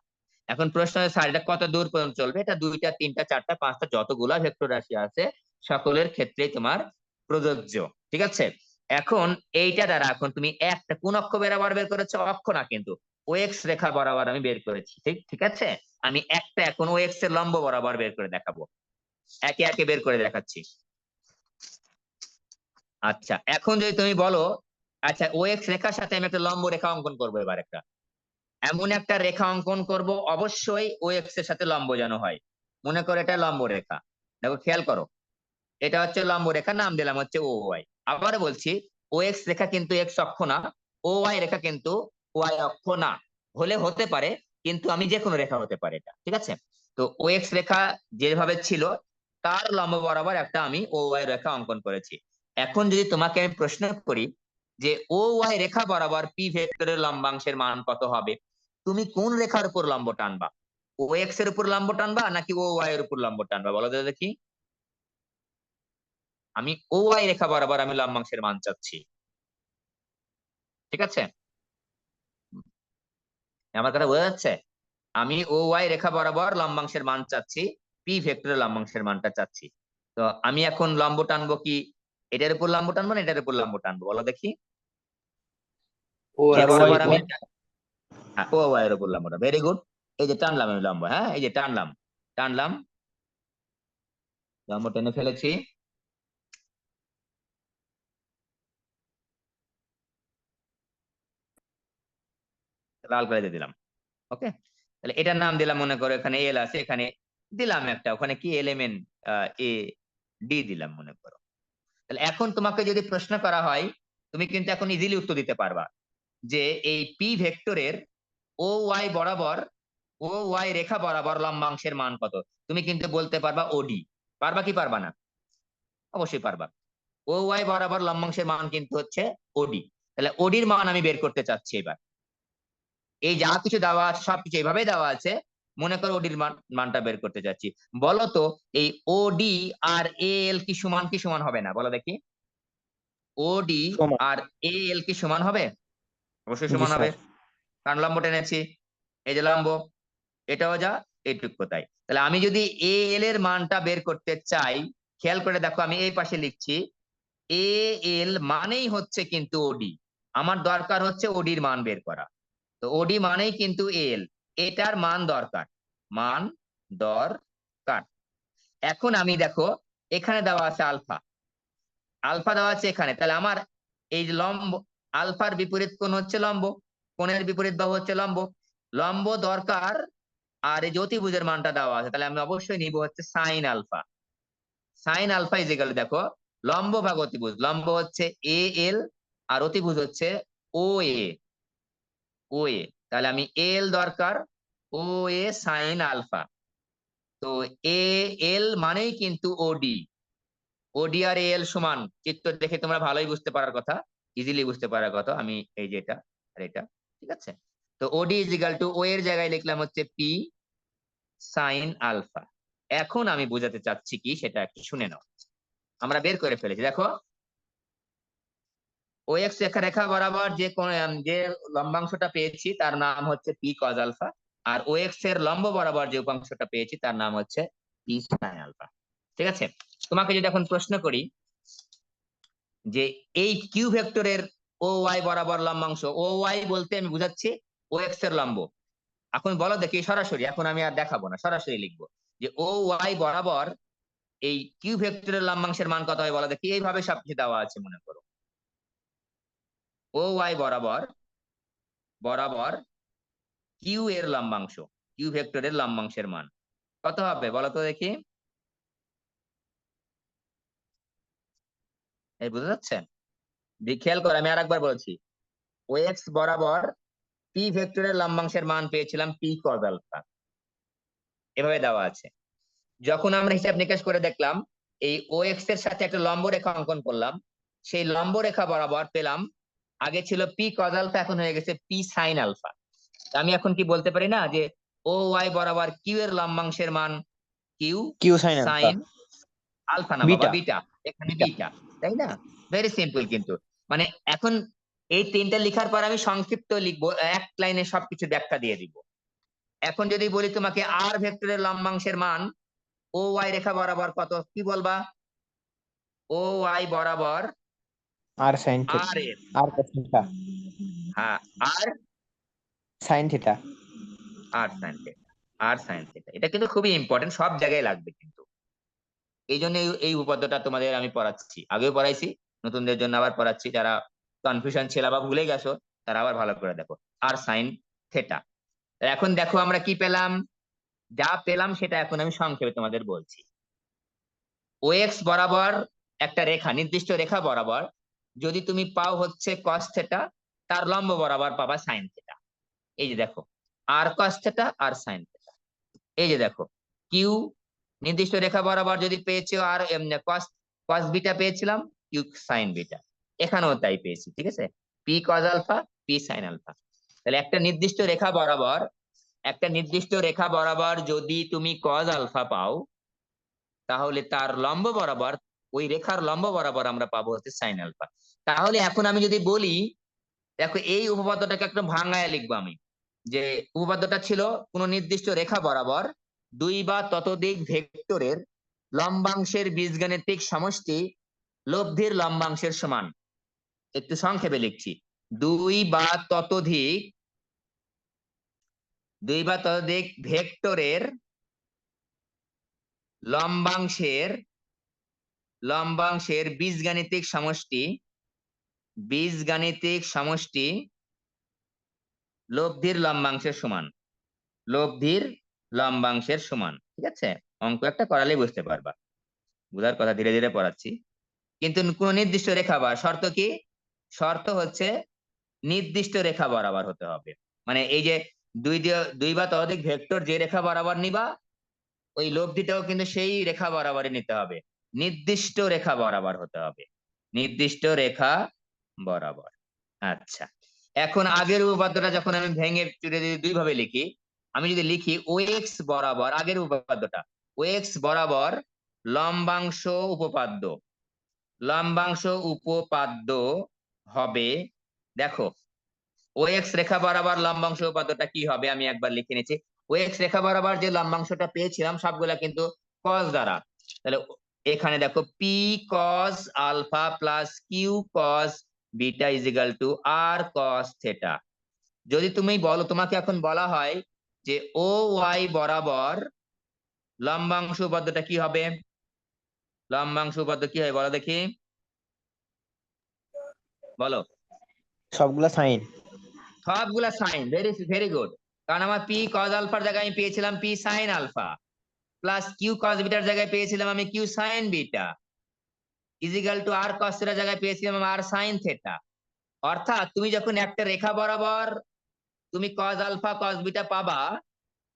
এখন প্রশ্ন হয়, স্যার এটা কত দূর পর্যন্ত চলবে? এটা দুইটা, তিনটা, চারটা, পাঁচটা, যতগুলা ভেক্টর রাশি আছে সকলের ক্ষেত্রেই তোমার প্রযোজ্য। ঠিক আছে? এখন এইটা দ্বারা এখন তুমি একটা কোন অক্ষ বরাবর বের করেছো? অক্ষ না কিন্তু, ওএক্স রেখা বরাবর আমি বের করেছি। ঠিক ঠিক আছে, আমি একটা এখন ওএক্স এর লম্ব বরাবর বের করে দেখাবো, একে একে বের করে দেখাচ্ছি। আচ্ছা, এখন যদি তুমি বলো, আচ্ছা ওএক্স রেখার সাথে আমি একটা লম্ব রেখা অঙ্কন করবো, এবার একটা এমন একটা রেখা অঙ্কন করব, অবশ্যই ওএক্স এর সাথে লম্ব যেন হয়। মনে করো এটা লম্ব রেখা, দেখো খেয়াল করো, এটা হচ্ছে লম্ব রেখা, নাম দিলাম হচ্ছে ও ওয়াই। আবার বলছি, ওএক্স রেখা কিন্তু এক্স অক্ষ না, ও ওয়াই রেখা কিন্তু ওয়াই অক্ষ না। হলে হতে পারে, কিন্তু আমি যে কোনো রেখা হতে পারে এটা। ঠিক আছে? তো ওএক্স রেখা যেভাবে ছিল তার লম্ব বরাবর একটা আমি ও ওয়াই রেখা অঙ্কন করেছি। এখন যদি তোমাকে আমি প্রশ্ন করি যে ও ওয়াই রেখা বরাবর পি ভেক্টরের লম্বাংশের মান কত হবে, তুমি কোন রেখার উপর লম্ব টানবা? ও এক্স এর উপর লম্ব টানবা নাকি ও ওয়াই এর উপর লম্ব টানবা, বলো তো দেখি। আমি ও ওয়াই রেখা বরাবর আমি লম্বাংশের মান চাচ্ছি। ঠিক আছে, আমার কথা বোঝা যাচ্ছে? আমি ও ওয়াই রেখা বরাবর লম্বাংশের মান চাচ্ছি, পি ভেক্টরের লম্বাংশের মানটা চাচ্ছি। তো আমি এখন লম্ব টানবো কি, এটার উপর লম্ব টানবো না এটার উপর লম্ব টানবো, বলো দেখি। ও যে আর ওয়াই বরাবর আমি ও ওয়াই এর উপর লম্বটা, ভেরি গুড। এই যে টানলাম আমি লম্ব, হ্যাঁ এই যে টানলাম, টানলাম, লম্ব টেনে ফেলেছি। লাল করে দিয়ে দিলাম। ওকে, তাহলে এটার নাম দিলাম, মনে করো এখানে এল আছে, এখানে দিলাম একটা, ওখানে কি এলিমেন্ট এ ডি দিলাম মনে করো। তাহলে এখন তোমাকে যদি প্রশ্ন করা হয়, তুমি কিন্তু এখন ইজিলি উত্তর দিতে পারবা যে এই পি ভেক্টরের ও ওয়াই বরাবর, ও ওয়াই রেখা বরাবর লম্বাংশের মান কত। তুমি কিন্তু বলতে পারবা ওডি। পারবা কি পারবা না? অবশ্যই পারবা। ও ওয়াই বরাবর লম্বাংশের মান কিন্তু হচ্ছে ওডি। তাহলে ওডির মান আমি বের করতে চাচ্ছি এবার। এই যা কিছু দেওয়া আছে সবকিছু এইভাবে দেওয়া আছে, মনে করো ওডির মানটা বের করতে যাচ্ছি। বলো তো এই ওডি আর এ এল কি সমান, কি সমান হবে না, বলো দেখি। ওডি সমান। আর এ এল কি সমান হবে? অবশ্যই জি সমান হবে, স্যার। কারণ লম্ব টেনেছি, এই যে লম্ব, এটাও যা এইটুকু তাই। তাহলে আমি যদি এ এল এর মানটা বের করতে চাই, খেয়াল করে দেখো আমি এই পাশে লিখছি এ এল মানেই হচ্ছে কিন্তু ওডি, আমার দরকার হচ্ছে ওডির মান বের করা। তো ওডি মানেই কিন্তু এল, এটার মান দরকার, মান দরকার। এখন আমি দেখো এখানে দেওয়া আছে আলফা, আলফা দেওয়া আছে এখানে, তাহলে আমার এই যে লম্ব, আলফার বিপরীত কোণ হচ্ছে লম্ব, কোণের বিপরীত বাহু হচ্ছে লম্ব, লম্ব দরকার আর এই যে অতিভুজের মানটা দেওয়া আছে, তাহলে আমি অবশ্যই নিব হচ্ছে sine alpha. Sine alpha is equal দেখো লম্ব ভাগ অতিভুজ, লম্ব হচ্ছে এ এল আর অতিভুজ হচ্ছে ও এ। ও এ, তাহলে আমি এল দরকার, ও এ সাইন আলফা। তো এ এল মানেই কিন্তু ওডি, ওডি আর এল সমান, চিত্র দেখে তোমরা ভালোই বুঝতে পারার কথা, ইজিলি বুঝতে পারার কথা। আমি এই যে এটা আর এটা, ঠিক আছে। তো ওডি ইজ ইকুয়াল টু ও এর জায়গায় লিখলাম হচ্ছে পি সাইন আলফা। এখন আমি বোঝাতে চাচ্ছি কি সেটা একটু শুনে নাও। আমরা বের করে ফেলেছি, দেখো ও এক্স রেখা বরাবর যে লম্বাংশটা পেয়েছি তার নাম হচ্ছে পি কজ আলফা, আর ও এক্স এর লম্ব বরাবর যে উপাংশটা পেয়েছি তার নাম হচ্ছে পি সাইন আলফা। ঠিক আছে, তোমাকে যদি এখন প্রশ্ন করি যে এই কিউ ভেক্টরের ও ওয়াই বরাবর লম্বাংশ, ও ওয়াই বলতে আমি বুঝাচ্ছি ও এক্স এর লম্ব। এখন বলো দেখি সরাসরি, এখন আমি আর দেখাবো না, সরাসরি লিখবো যে ও ওয়াই বরাবর এই কিউ ভেক্টরের লম্বাংশের মান কত হয় বলো দেখি। এইভাবে সবকিছু দেওয়া আছে মনে করো, ও ওয়াই বরাবর বরাবর কিউ এর লম্বাংশ, কিউ ভেক্টরের লম্বাংশের মান কত হবে বলো তো দেখি। এই বুঝতে যাচ্ছে? খেয়াল করে আমি আরেকবার বলছি, ও এক্স বরাবর পি ভেক্টরের লম্বাংশের মান পেয়েছিলাম পি কজ আলফা, এভাবে দেওয়া আছে। যখন আমরা হিসাব নিকাশ করে দেখলাম এই ও এক্স এর সাথে একটা লম্ব রেখা অঙ্কন করলাম, সেই লম্ব রেখা বরাবর পেলাম, আগে ছিল পি কজ আলফা, এখন হয়ে গেছে পি সাইন আলফা। আমি এখন কি বলতে পারি না যে ও ওয়াই বরাবর কিউ এর লম্বাংশের মান Q Q sine alpha, sine alpha, না বাবা বিটা বিটা, এখানে বিটা। বিটা, তাই না? ভেরি সিম্পল কিন্তু। মানে এখন এই তিনটা লেখার পর আমি সংক্ষিপ্ত লিখবো, এক লাইনে সবকিছু ব্যাখ্যা দিয়ে দিব। এখন যদি বলি তোমাকে আর ভেক্টরের লম্বাংশের মান ও ওয়াই রেখা বরাবর কত, কি বলবা? ও ওয়াই বরাবর আর সাইন থিটা, আর এর, আর cos থিটা, হ্যাঁ আর সাইন থিটা। আর সাইন থিটা, আর সাইন থিটা, এটা কিন্তু খুবই ইম্পর্টেন্ট, সব জায়গায় লাগবে কিন্তু। এই জন্য এই উপপাদ্যটা তোমাদের আমি পড়াচ্ছি, আগেও পড়াইছি, নতুনদের জন্য আবার পড়াচ্ছি, যারা কনফিউশন ছিল বা ভুলে গেছো তারা আবার ভালো করে দেখো। আর সাইন থেটা। এখন দেখো আমরা কি পেলাম, যা পেলাম সেটা এখন আমি সংক্ষেপে তোমাদের বলছি। ও এক্স বরাবর একটা রেখা, নির্দিষ্ট রেখা বরাবর যদি তুমি পাও হচ্ছে কস থেটা, তার লম্ব বরাবর পাবা সাইন থেটা। এই যে দেখো, আর কস থেটা আর সাইন থেটা। এই যে দেখো, কিউ নির্দিষ্ট রেখা বরাবর যদি পেয়েছো আর কস কস বিটা পেয়েছিলাম, কিউ সাইন বিটা, এখানেও তাই পেয়েছি। ঠিক আছে, P cos alpha P sine alpha. তাহলে একটা নির্দিষ্ট রেখা বরাবর, একটা নির্দিষ্ট রেখা বরাবর যদি তুমি কজ আলফা পাও, তাহলে তার লম্ব বরাবর, ওই রেখার লম্ব বরাবর আমরা পাবো হচ্ছে সাইন আলফা। তাহলে এখন আমি যদি বলি, দেখো এই উপপাদ্যটাকে একদম ভাঙায় লিখবো আমি, যে উপপাদ্যটা ছিল কোন নির্দিষ্ট রেখা বরাবর দুই বা ততোধিক ভেক্টরের লম্বাংশের বীজগাণিতিক সমষ্টি লব্ধির লম্বাংশের সমান। একটু সংক্ষেপে লিখছি, দুই বা ততোধিক, দুই বা ততোধিক ভেক্টরের লম্বাংশের লম্বাংশের বীজগাণিতিক সমষ্টি, বীজগাণিতিক সমষ্টি লব্ধির লম্বাংশের সমান, লব্ধির লম্বাংশের সমান। ঠিক আছে, অঙ্ক একটা করালেই বুঝতে পারবা, বুঝার কথা ধীরে ধীরে পড়াচ্ছি। কিন্তু কোন নির্দিষ্ট রেখা বা শর্ত কি, শর্ত হচ্ছে নির্দিষ্ট রেখা বরাবর হতে হবে। মানে এই যে দুই বা ততোধিক ভেক্টর যে রেখা বরাবর নিবা, ওই লব্ধিটাও কিন্তু সেই রেখা বরাবরই নিতে হবে, নির্দিষ্ট রেখা বরাবর হতে হবে, নির্দিষ্ট রেখা বরাবর। আচ্ছা, এখন আগের উপপাদ্যটা যখন আমি ভেঙে চুরে যদি দুই ভাবে লিখি, আমি যদি লিখি ও এক্স বরাবর, আগের উপপাদ্যটা ও এক্স বরাবর লম্বাংশ উপপাদ্য, লম্বাংশ উপপাদ্য হবে, দেখো ও এক্স রেখা বরাবর লম্বাংশ উপপাদ্যটা কি হবে আমি একবার লিখে নিচ্ছি। ও এক্স রেখা বরাবর যে লম্বাংশটা পেয়েছিলাম সবগুলা কিন্তু কস দ্বারা, তাহলে এখানে দেখো P cos alpha plus Q cos beta is equal to R cos theta. যদি তুমি বলো, তোমাকে এখন বলা হয় যে ও ওয়াই বরাবর লম্বাংশ উপপাদ্যটা কি হবে, লম্বাংশ উপপাদ্য কি হয় বলো দেখি, বলো। সবগুলা সাইন। সবগুলা সাইন, ভেরি ভেরি গুড। কারণ আমার পি কজ আলফার জায়গায় আমি পেয়েছিলাম P sine alpha, plus Q cos বিটার জায়গায় পেয়েছিলাম আমি Q sine beta, equal to R cos থিটার জায়গায় পেয়েছিলাম আর সাইন থিটা। অর্থাৎ তুমি যখন একটা রেখা বরাবর তুমি কজ আলফা কজ বিটা পাবা,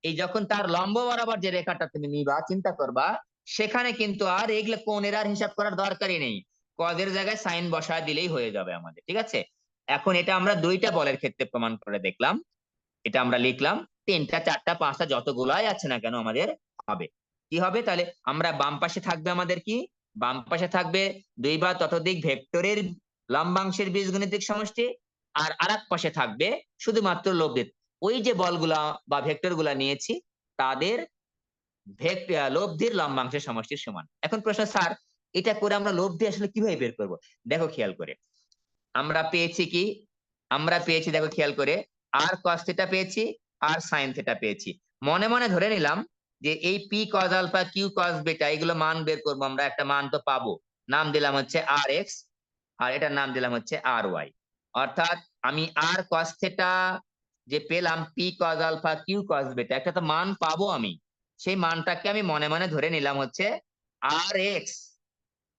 এই যখন তার লম্ব বরাবর যে রেখাটা তুমি নিবা চিন্তা করবা, সেখানে কিন্তু আর এগুলো কোণের আর হিসাব করার দরকারই নেই, কজের জায়গায় সাইন বসায় দিলেই হয়ে যাবে আমাদের। ঠিক আছে, এখন এটা আমরা দুইটা বলের ক্ষেত্রে প্রমাণ করে দেখলাম। এটা আমরা লিখলাম, তিনটা চারটা পাঁচটা যতগুলাই আছে না কেন আমাদের হবে। কি হবে তাহলে? আমরা বাম পাশে থাকবে আমাদের কি, বাম পাশে থাকবে দুই বা ততোধিক ভেক্টরের লম্বাংশের বীজগণিতিক সমষ্টি, আর আরেক পাশে থাকবে শুধুমাত্র লব্ধির, ওই যে বলগুলা বা ভেক্টর গুলা নিয়েছি তাদের লব্ধির লম্বাংশের সমষ্টির সমান। এখন প্রশ্ন, স্যার এটা করে আমরা লব্ধি আসলে কিভাবে বের করব? দেখো খেয়াল করে, আমরা পেয়েছি কি, আমরা পেয়েছি দেখো খেয়াল করে, আর কস থিটা পেয়েছি, আর সাইন থিটা পেয়েছি। মনে মনে ধরে নিলাম যে এই P cos alpha Q cos beta এগুলো মান বের করবো আমরা, একটা মান তো পাবো, নাম দিলাম হচ্ছে আর এক্স, আর এটার নাম দিলাম হচ্ছে আর ওয়াই। অর্থাৎ আমি আর কস থিটা যে পেলাম P cos alpha Q cos beta, একটা তো মান পাবো আমি, সেই মানটাকে আমি মনে মনে ধরে নিলাম হচ্ছে আর এক্স।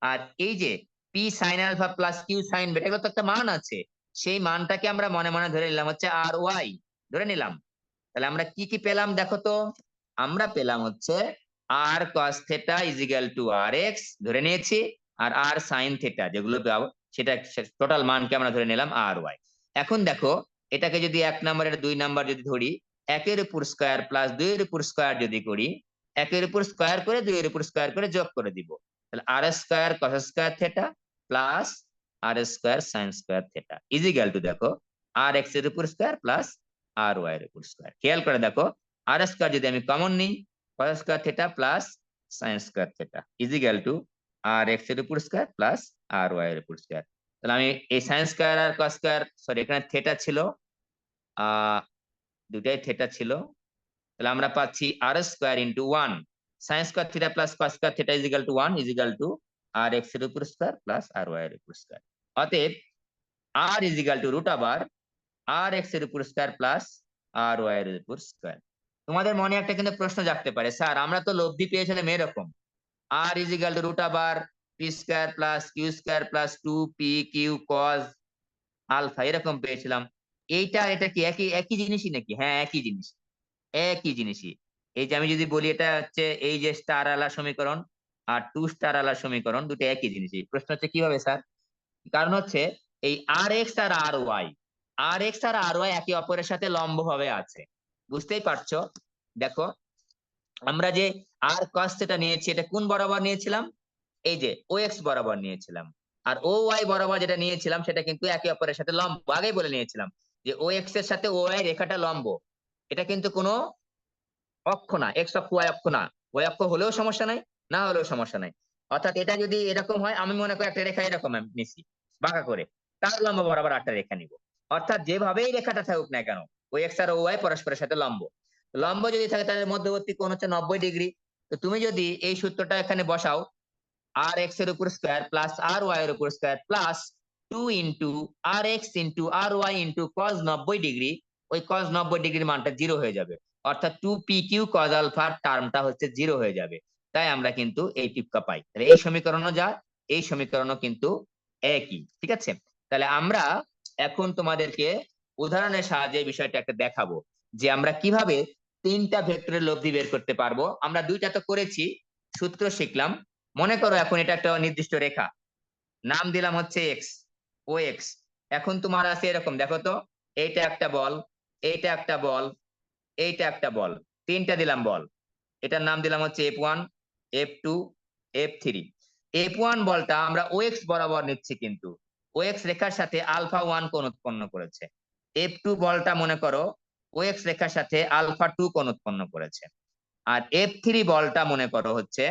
আর এই যে P sine alpha plus Q sine beta এগুলো তো একটা মান আছে, সেই মানটাকে আমরা মনে মনে ধরে নিলাম হচ্ছে আর ওয়াই ধরে নিলাম। তাহলে আমরা কি কি পেলাম দেখো তো, আমরা পেলাম হচ্ছে আর cos theta equal to R x ধরে নিয়েছি, আর আর সাইন থিটা যেগুলো পাবো সেটা টোটাল মানকে আমরা ধরে নিলাম আর ওয়াই। এখন দেখো এটাকে যদি 1 নম্বরের 2 নাম্বার যদি ধরি, একের উপর স্কয়ার প্লাস 2 এর উপর স্কয়ার যদি করি, একের উপর স্কয়ার করে 2 এর উপর স্কয়ার করে যোগ করে দিব, তাহলে R square cos square theta plus R square sine square theta equal to দেখো আর এক্স এর উপর স্কয়ার প্লাস আর ওয়াই এর উপর স্কয়ার। খেয়াল করে দেখো, আর স্কয়ার যদি আমি কমন নিই, cos square theta plus sine square theta equal to R x এর উপর স্কয়ার প্লাস আর ওয়াই এর উপর স্কয়ার। তাহলে আমি এই সাইন স্কয়ার আর কস স্কয়ার, সরি এখানে থিটা ছিল, দুটাই থিটা ছিল, তাহলে আমরা পাচ্ছি R square into 1 sine square theta plus cos square theta equal to 1 equal to R x এর উপর স্কয়ার প্লাস আর ওয়াই এর উপর স্কয়ার। অতএব আর ইজিক্যাল টু রুট আবার আর এক্স এর উপর স্কয়ার প্লাস আর ওয়াই এর উপর স্কয়ার। তোমাদের মনে একটা কিন্তু প্রশ্ন জাগতে পারে, স্যার আমরা তো লব্ধি পেয়েছিলাম এরকম, আর ইজিক্যাল টু রুট আবার P square plus Q square plus 2 P Q cos alpha এরকম পেয়েছিলাম, এইটা এটা কি একই একই জিনিসই নাকি? হ্যাঁ একই জিনিস, একই জিনিসই। এই যে আমি যদি বলি এটা হচ্ছে এই যে স্টার আলা সমীকরণ আর টু স্টার আলা সমীকরণ, দুটো একই জিনিসই। প্রশ্ন হচ্ছে কিভাবে স্যার? কারণ হচ্ছে এই আর এক্স আর আর ওয়াই, আর এক্স আর আর ওয়াই একে অপরের সাথে লম্ব ভাবে আছে, বুঝতেই পারছো। দেখো আমরা যে আর কস থিটা নিয়েছি এটা কোন বরাবর নিয়েছিলাম? এই যে ও এক্স বরাবর নিয়েছিলাম, আর ও ওয়াই বরাবর যেটা নিয়েছিলাম সেটা কিন্তু একে অপরের সাথে লম্ব, আগেই বলে নিয়েছিলাম যে ও এক্স এর সাথে ও ওয়াই রেখাটা লম্ব, এটা কিন্তু কোনো অক্ষ না, এক্স অক্ষ ওয়াই অক্ষ না, ওয়াই অক্ষ হলেও সমস্যা নাই, না হলেও সমস্যা নাই। অর্থাৎ এটা যদি এরকম হয়, আমি মনে করি একটা রেখা এরকম আমি নিছি বাঁকা করে, তার লম্ব বরাবর একটা রেখা নিব, অর্থাৎ যেভাবেই রেখাটা থাকুক না কেন ওই এক্স আর ওয়াই পরস্পরের সাথে লম্ব, লম্ব যদি থাকে তাদের মধ্যবর্তী কোণ হচ্ছে 90 ডিগ্রি। তো তুমি যদি এই সূত্রটা এখানে বসাও, আর এক্স এর উপর স্কয়ার প্লাস আর ওয়াই এর উপর স্কয়ার প্লাস 2 ইন্টু আর এক্স ইন্টু আর ওয়াই ইন্টু কজ 90 ডিগ্রি, ওই কজ 90 ডিগ্রির মানটা 0 হয়ে যাবে, অর্থাৎ 2 পি কিউ কজ আলফার টার্মটা হচ্ছে 0 হয়ে যাবে। তাই আমরা কিন্তু এই টিপকা পাই। তাহলে এই সমীকরণও যা, এই সমীকরণও কিন্তু একই। ঠিক আছে, তাহলে আমরা এখন তোমাদেরকে উদাহরণের সাহায্যে এই বিষয়টা একটা দেখাবো যে আমরা কিভাবে তিনটা ভেক্টরের লব্ধি বের করতে পারবো। আমরা দুইটা তো করেছি, সূত্র শিখলাম। মনে করো এখন এটা একটা নির্দিষ্ট রেখা, নাম দিলাম হচ্ছে এক্স, ও এক্স। এখন তোমার আছে এরকম, দেখো তো এইটা একটা বল, এইটা একটা বল, এইটা একটা বল, তিনটা দিলাম বল, এটার নাম দিলাম হচ্ছে F1 F2 F3। F1 বলটা আমরা ও এক্স বরাবর নিচ্ছি, কিন্তু ও এক্স রেখার সাথে আলফা 1 কোণ উৎপন্ন করেছে। F2 বলটা মনে করো ও এক্স রেখার সাথে আলফা 2 কোণ উৎপন্ন করেছে। আর F3 বলটা মনে করো হচ্ছে,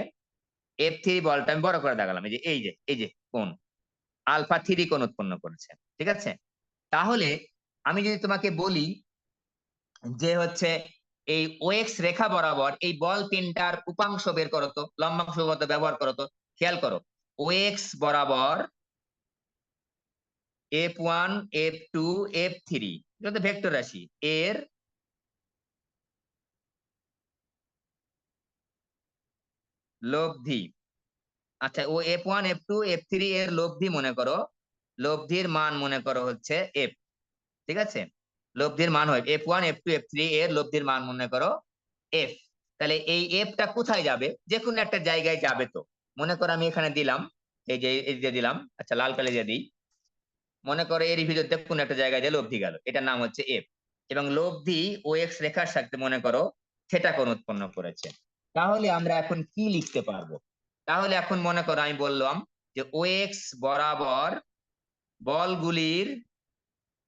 F3 বলটা আমি বড় করে দেখালাম, এই যে কোণ আলফা 3 কোণ উৎপন্ন করেছে। ঠিক আছে, তাহলে আমি যদি তোমাকে বলি যে হচ্ছে এই ওএক্স রেখা বরাবর এই বল তিনটার উপাংশ বের করো তো, লম্বাংশ কত ব্যবহার করো তো। খেয়াল করো, ওএক্স বরাবর F1 F2 F3 এটা তো ভেক্টর রাশি, এর লব্ধি, আচ্ছা ও F1 F2 F3 এর লব্ধি মনে করো, লব্ধির মান মনে করো হচ্ছে F, ঠিক আছে? লব্ধির মান হয় F1 F2 F3 এর লব্ধির মান মনে করো F। তাহলে এই Fটা কোথায় যাবে? যে কোনো একটা জায়গায় যাবে। তো মনে করো আমি এখানে দিলাম, এই যে দিলাম, আচ্ছা লাল কালি দিয়ে দিই, মনে করো এর ভিতরে কোন একটা জায়গায় যে লব্ধি গেল, এটার নাম হচ্ছে F। এবং লব্ধি ও এক্স রেখার সাথে মনে করো থিটা কোণ উৎপন্ন করেছে। তাহলে আমরা এখন কি লিখতে পারবো? তাহলে এখন মনে করো আমি বললাম যে ও এক্স বরাবর বলগুলির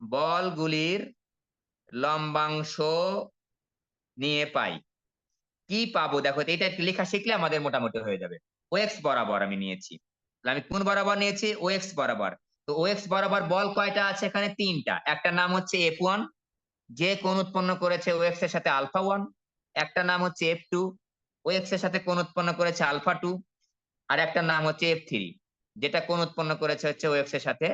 বলগুলির লম্বাংশ নিয়ে পাই। কি পাবো দেখো, এটা একটু লেখা শিখলে আমাদের মোটামুটি হয়ে যাবে। ও এক্স বরাবর আমি নিয়েছি, তাহলে আমি কোন বরাবর নিয়েছি? ও এক্স বরাবর। তো ও এক্স বরাবর বল কয়টা আছে? এখানে তিনটা। একটা নাম হচ্ছে F1, যে কোণ উৎপন্ন করেছে ও এক্স এর সাথে আলফা 1। একটা নাম হচ্ছে F2, ও এক্স এর সাথে কোণ উৎপন্ন করেছে আলফা 2। আর একটা নাম হচ্ছে F3, যেটা কোণ উৎপন্ন করেছে হচ্ছে ও এক্স এর সাথে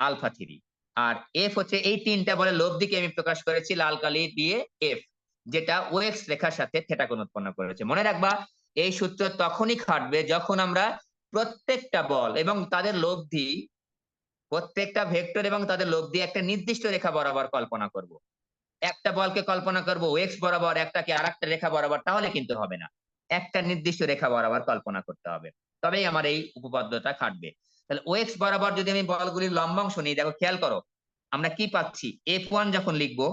আলফা 3। আর এফ হচ্ছে এই তিনটা বলে লব্ধিকে আমি প্রকাশ করেছি লাল কালি দিয়ে এফ, যেটা ও এক্স রেখার সাথে থিটা কোণ উৎপন্ন করেছে। মনে রাখবা এই সূত্র তখনই খাটবে যখন আমরা প্রত্যেকটা বল এবং তাদের লব্ধি, প্রত্যেকটা ভেক্টর এবং তাদের লব্ধি একটা নির্দিষ্ট রেখা বরাবর কল্পনা করব। একটা বলকে কল্পনা করব ও এক্স বরাবর, একটাকে আরেকটা রেখা বরাবর, তাহলে কিন্তু হবে না। একটা নির্দিষ্ট রেখা বরাবর কল্পনা করতে হবে, তবেই আমার এই উপপাদ্যটা খাটবে। তাহলে ও এক্স বরাবর যদি আমি বলগুলির লম্বাংশ নিই, দেখো খেয়াল করো আমরা কি পাচ্ছি। F1 যখন লিখবো,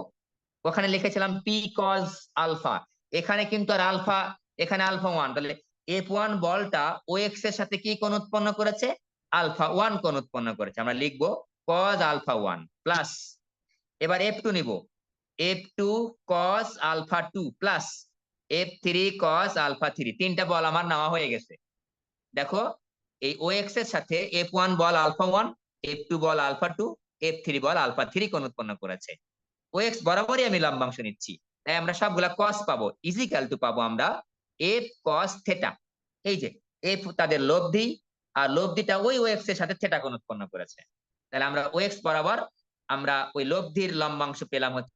ওখানে লিখেছিলাম পি কজ আলফা, এখানে কিন্তু আর আলফা, এখানে আলফা 1। তাহলে F1 বলটা ও এক্স এর সাথে কি কোণ উৎপন্ন করেছে? আলফা 1 কোণ উৎপন্ন করেছে। আমরা লিখবো কজ আলফা 1 প্লাস, এবার F2 নিব, F2 cos alpha 2 plus F3 cos alpha 3। তিনটা বল আমার নেওয়া হয়ে গেছে। দেখো এই ও এক্স এর সাথে F1 বল আলফা 1, F2 বল আলফা 2, F3 বল আলফা 3 কোণ উৎপন্ন করেছে। ও এক্স বরাবরই আমি লম্বাংশ নিচ্ছি, তাই আমরা সবগুলা cos পাবো, ইজিক্যাল টু পাবো আমরা F cos থিটা। এই যে F তাদের লব্ধি, আর লব্ধিটা ওই ও এক্স এর সাথে থিটা কোণ উৎপন্ন করেছে। তাহলে আমরা ও এক্স বরাবর আমরা ওই লব্ধির লম্বাংশ পেলাম হচ্ছে